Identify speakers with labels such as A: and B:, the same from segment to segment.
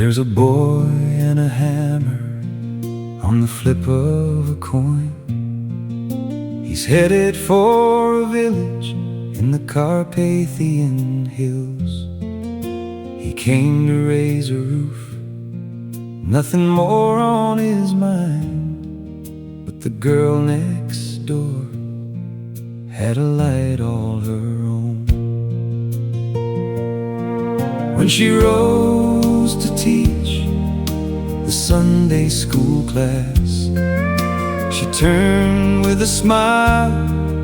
A: There's a boy and a hammer on the flip of a coin. He's headed for a village in the Carpathian Hills. He came to raise a roof, nothing more on his mind. But the girl next door had a light all her own. When she rose to teach the Sunday school class, she turned with a smile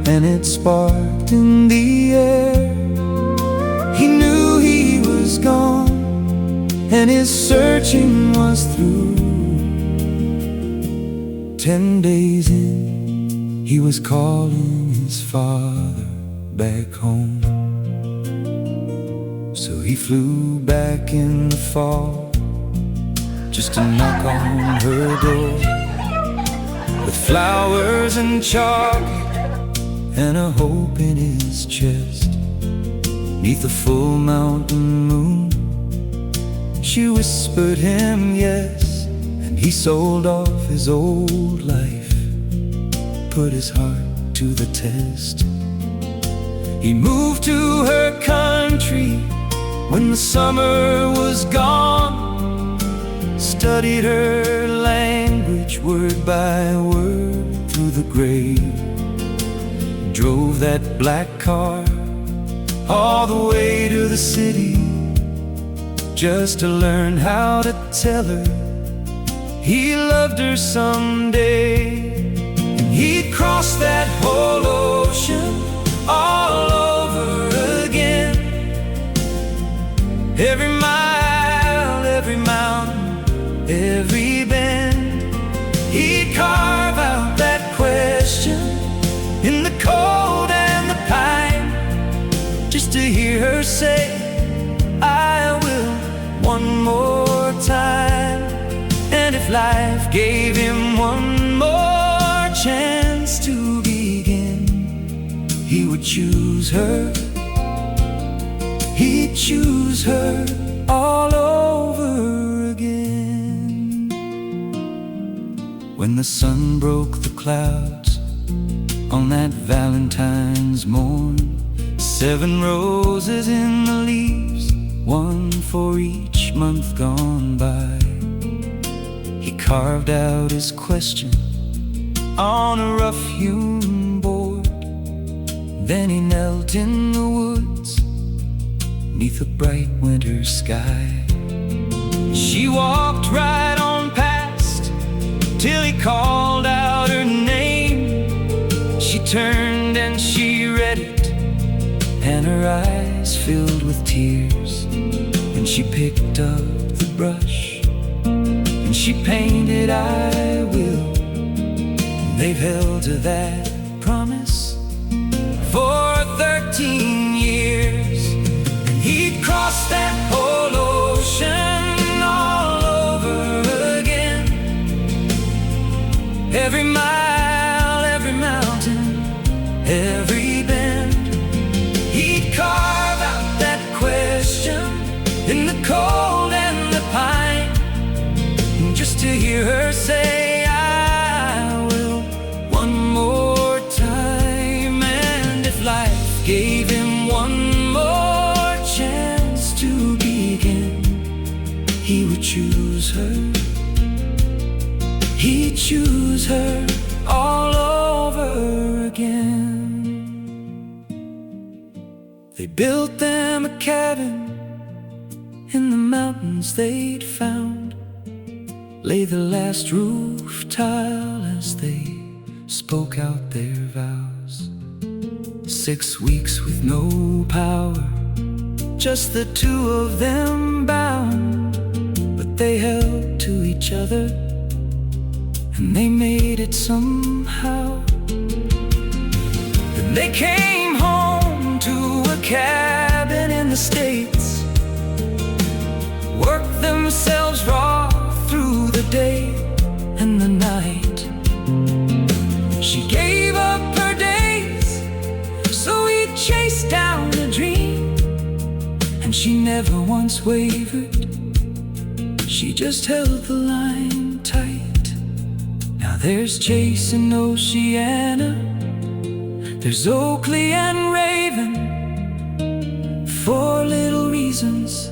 A: and it sparked in the air. He knew he was gone and his searching was through. 10 days in, he was calling his father back home. So he flew back in the fall just to knock on her door, with flowers and chalk and a hope in his chest. 'Neath the full mountain moon, she whispered him yes, and he sold off his old life, put his heart to the test. He moved to her country when the summer was gone, studied her language word by word through the grave, drove that black car all the way to the city just to learn how to tell her he loved her someday. And he'd cross that whole ocean all over again. Every mile, every mountain, every bend, he'd carve out that question in the cold and the pine, just to hear her say, I will, one more time. And if life gave him one more chance to begin, he would choose her. He'd choose her all over again. When the sun broke the clouds on that Valentine's morn, 7 roses in the leaves, one for each month gone by. He carved out his question on a rough-hewn board. Then he knelt in the woods 'neath a bright winter sky. She walked right on past till he called out her name. She turned and she read it, and her eyes filled with tears. And she picked up the brush and she painted, I will. And they've held to that promise for 13 years. And he'd cross that whole ocean all over again. Every mile, every mountain, every bend, he'd carve out that question in the cold and the pine, just to hear her say, I will, one more time. And if life gave him one more chance to begin, he would choose her. He'd choose her all over again. They built them a cabin in the mountains they'd found, lay the last roof tile as they spoke out their vows. 6 weeks with no power, just the 2 of them bound. But they held to each other and they made it somehow. Then they came home to a cabin in the States, worked themselves raw through the day and the night. She gave up her days so he chased down a dream, and she never once wavered. She just held the line tight. Now there's Chase and Oceana, there's Oakley and Raven. 4 little reasons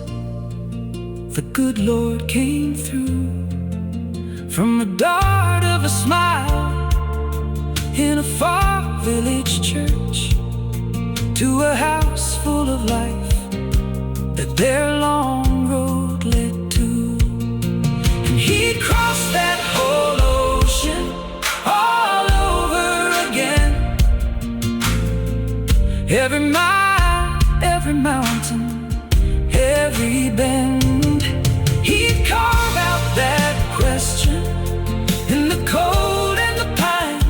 A: the good Lord came through. From the dart of a smile in a far village church, to a house full of life that their long road led to. And he'd cross that whole ocean all over again. Every mile, every mountain, every bend, he'd carve out that question in the cold and the pine,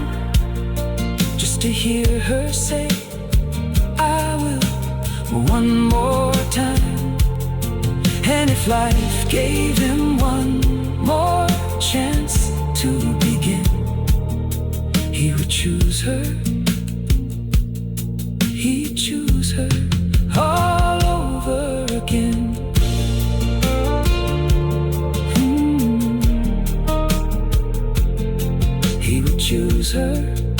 A: just to hear her say, I will, one more time. And if life gave him one more chance to begin, he would choose her. He'd choose her all over again. He would choose her.